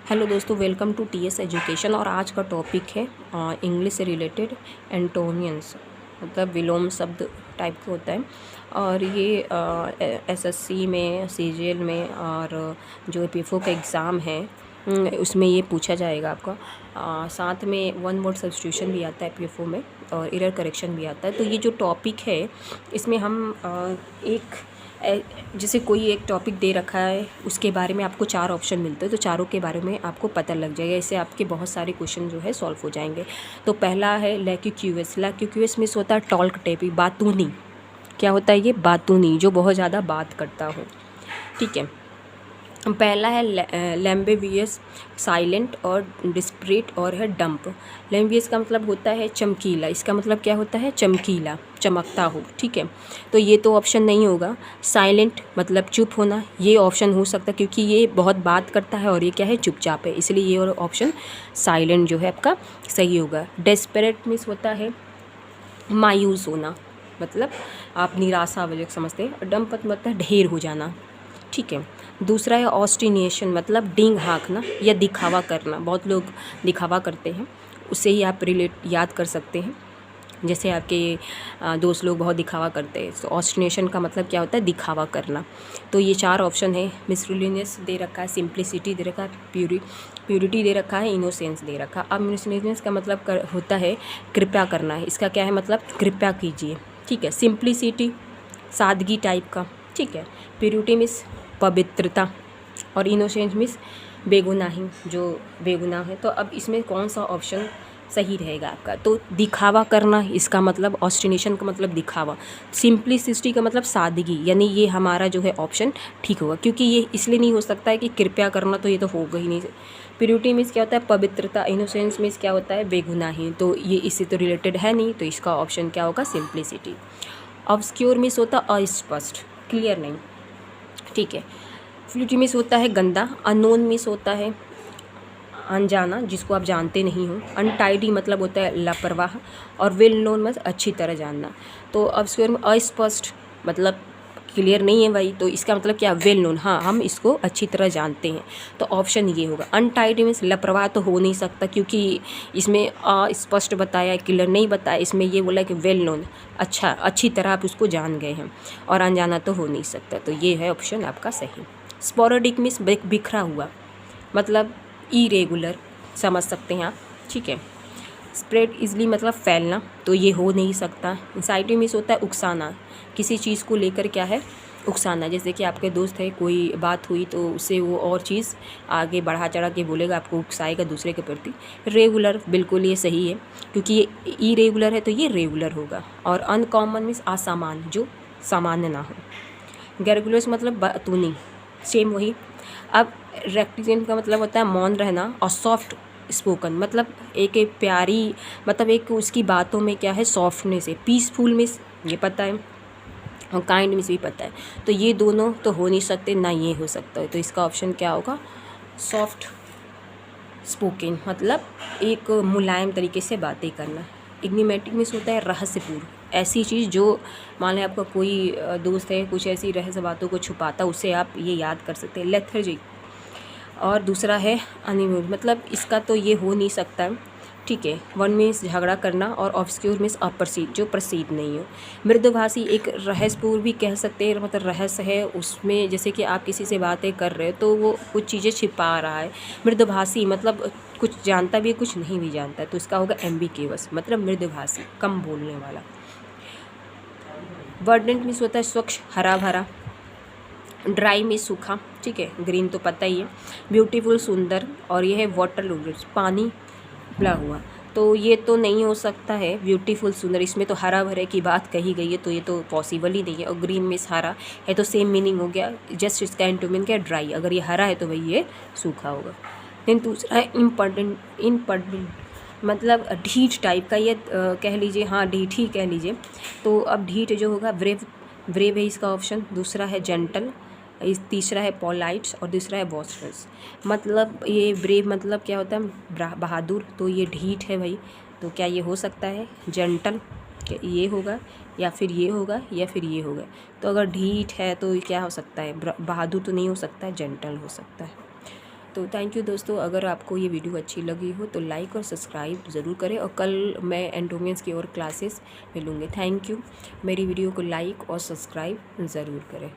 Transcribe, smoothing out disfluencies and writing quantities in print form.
Hello दोस्तों, welcome to TS education. और आज का टॉपिक है इंग्लिश से रिलेटेड एंटोनियंस, मतलब विलोम शब्द टाइप का होता है। और ये एसएससी में, सीजीएल में और जो पीएफओ का एग्ज़ाम है उसमें ये पूछा जाएगा आपका। साथ में वन वर्ड सब्स्टिट्यूशन भी आता है पीएफओ में और एरर करेक्शन भी आता है। तो ये जो टॉपिक है इसमें हम जैसे कोई एक टॉपिक दे रखा है, उसके बारे में आपको 4 ऑप्शन मिलते हैं, तो चारों के बारे में आपको पता लग जाएगा। इससे आपके बहुत सारे क्वेश्चन जो है सॉल्व हो जाएंगे। तो पहला है लैक्यूक्यूएस। लैक्यूक्यूएस मीन्स होता है टॉल्क टेपी, बातूनी। क्या होता है ये? बातूनी, जो बहुत ज़्यादा बात करता हो। ठीक है। पहला है लैम्बिवियस, साइलेंट और डिस्प्रेट और है डंप। लैम्बिवियस का मतलब होता है चमकीला। इसका मतलब क्या होता है? चमकीला, चमकता हो। ठीक है, तो ये तो ऑप्शन नहीं होगा। साइलेंट मतलब चुप होना, ये ऑप्शन हो सकता है क्योंकि ये बहुत बात करता है और ये क्या है? चुपचाप है, इसलिए ये और ऑप्शन साइलेंट जो है आपका सही होगा। डेस्परेट मीन्स होता है मायूस होना, मतलब आप निराशा वजह समझते हैं। डंप मतलब ढेर हो जाना। ठीक है। दूसरा है ऑस्टिनेशन, मतलब डींग हाँकना या दिखावा करना। बहुत लोग दिखावा करते हैं, उससे ही आप याद कर सकते हैं। जैसे आपके दोस्त लोग बहुत दिखावा करते हैं, तो ऑस्टिनेशन का मतलब क्या होता है? दिखावा करना। तो ये 4 ऑप्शन है। मिसलिनियस दे रखा है, सिंप्लिसिटी दे रखा है, प्यूरिटी दे रखा है, इनोसेंस दे रखा है। अब मिसलिनियस का मतलब होता है कृपया करना है। इसका क्या है मतलब? कृपया कीजिए। ठीक है। सिंप्लिसिटी सादगी टाइप का। ठीक है। प्यूरिटी मीन्स पवित्रता और इनोसेंस मीन्स बेगुनाही, जो बेगुनाह है। तो अब इसमें कौन सा ऑप्शन सही रहेगा आपका? तो दिखावा करना, इसका मतलब ऑस्टिनेशन का मतलब दिखावा। सिंप्लिसिटी का मतलब सादगी, यानी ये हमारा जो है ऑप्शन ठीक होगा, क्योंकि ये इसलिए नहीं हो सकता है कि कृपया करना, तो ये तो होगा ही नहीं। प्यूरिटी मीन्स क्या होता है? पवित्रता। इनोसेंस मीन्स क्या होता है? बेगुनाही। तो ये इससे तो रिलेटेड है नहीं, तो इसका ऑप्शन क्या होगा? सिंप्लिसिटी। ऑब्सक्योर मीन्स होता अस्पष्ट, क्लियर नहीं। ठीक है। फ्लूटी मिस होता है गंदा। अननोन मिस होता है अनजाना, जिसको आप जानते नहीं हो। अनटाइडी मतलब होता है लापरवाह। और वेल नोन मतलब अच्छी तरह जानना। तो अब स्क्वायर में अस्पष्ट मतलब क्लियर नहीं है भाई, तो इसका मतलब क्या? वेल नोन, हाँ हम इसको अच्छी तरह जानते हैं। तो ऑप्शन ये होगा। अनटाइडी मीन्स लापरवाह तो हो नहीं सकता, क्योंकि इसमें अस्पष्ट बताया, क्लियर नहीं बताया। इसमें ये बोला कि वेल नोन, अच्छा अच्छी तरह आप उसको जान गए हैं। और अनजाना तो हो नहीं सकता, तो ये है ऑप्शन आपका सही। स्पोरेडिक मीन्स बिखरा हुआ, मतलब इरेगुलर समझ सकते हैं आप। ठीक है। स्प्रेड इजली मतलब फैलना, तो ये हो नहीं सकता। एंग्जाइटी मीन्स होता है उकसाना, किसी चीज़ को लेकर क्या है? उकसाना। जैसे कि आपके दोस्त है, कोई बात हुई तो उससे वो और चीज़ आगे बढ़ा चढ़ा के बोलेगा, आपको उकसाएगा दूसरे के प्रति। रेगुलर, बिल्कुल ये सही है, क्योंकि ये इरेगुलर है तो ये रेगुलर होगा। और अनकॉमन मीन्स असामान्य, जो सामान्य ना हो। गैरगुलस मतलब बातूनी, सेम वही। अब रेक्टिजेंट का मतलब होता है मौन रहना। और सॉफ्ट स्पोकन मतलब एक प्यारी, मतलब एक उसकी बातों में क्या है? सॉफ्टनेस है। पीसफुल मीन्स ये पता है, और काइंड मीन्स भी पता है। तो ये दोनों तो हो नहीं सकते, ना ये हो सकता है। तो इसका ऑप्शन क्या होगा? सॉफ्ट स्पोकन, मतलब एक मुलायम तरीके से बातें करना। इग्निमेटिक मीन्स होता है रहस्यपूर्ण, ऐसी चीज़ जो मान लें आपका कोई दोस्त है, कुछ ऐसी रहस्य बातों को छुपाता, उसे आप ये याद कर सकते हैं। लेथर्जिक। और दूसरा है अनिम्यूड, मतलब इसका तो ये हो नहीं सकता। ठीक है। वन मीन्स झगड़ा करना। और ऑब्सक्योर मीन्स अप्रसिद्ध, जो प्रसिद्ध नहीं हो। मृदुभाषी एक रहस्यपूर्ण भी कह सकते हैं, मतलब रहस्य है उसमें, जैसे कि आप किसी से बातें कर रहे हो तो वो कुछ चीज़ें छिपा रहा है। मृदुभाषी मतलब कुछ जानता भी है, कुछ नहीं भी जानता, तो इसका होगा एम्बिग्यूअस, मतलब मृदुभाषी, कम बोलने वाला। वर्डेंट मीन्स होता है स्वच्छ, हरा भरा। ड्राई में सूखा। ठीक है। ग्रीन तो पता ही है। ब्यूटीफुल सुंदर। और ये है वाटर लूडर्स, पानी उबला हुआ। तो ये तो नहीं हो सकता है ब्यूटीफुल सुंदर, इसमें तो हरा भरे की बात कही गई है, तो ये तो पॉसिबल ही नहीं है। और ग्रीन में हरा है तो सेम मीनिंग हो गया, जस्ट इसका एंटोनिम क्या? ड्राई। अगर ये हरा है तो भाई ये सूखा होगा। देन दूसरा है इम्पर्टेंट, मतलब ढीठ टाइप का, ये कह लीजिए, हाँ ढीठ ही कह लीजिए। तो अब ढीठ जो होगा ब्रेव है इसका ऑप्शन। दूसरा है जेंटल, तीसरा है पोलाइट्स, और दूसरा है बॉस्टर्स। मतलब ये ब्रेव मतलब क्या होता है? बहादुर। तो ये ढीठ है भाई, तो क्या ये हो सकता है जेंटल? ये होगा, या फिर ये होगा, या फिर ये होगा। तो अगर ढीठ है तो क्या हो सकता है? बहादुर तो नहीं हो सकता है, जेंटल हो सकता है। तो थैंक यू दोस्तों, अगर आपको ये वीडियो अच्छी लगी हो तो लाइक और सब्सक्राइब ज़रूर करें, और कल मैं एंडोमेंस की और क्लासेस मिलूँगी। Thank you. मेरी वीडियो को लाइक और सब्सक्राइब ज़रूर करें।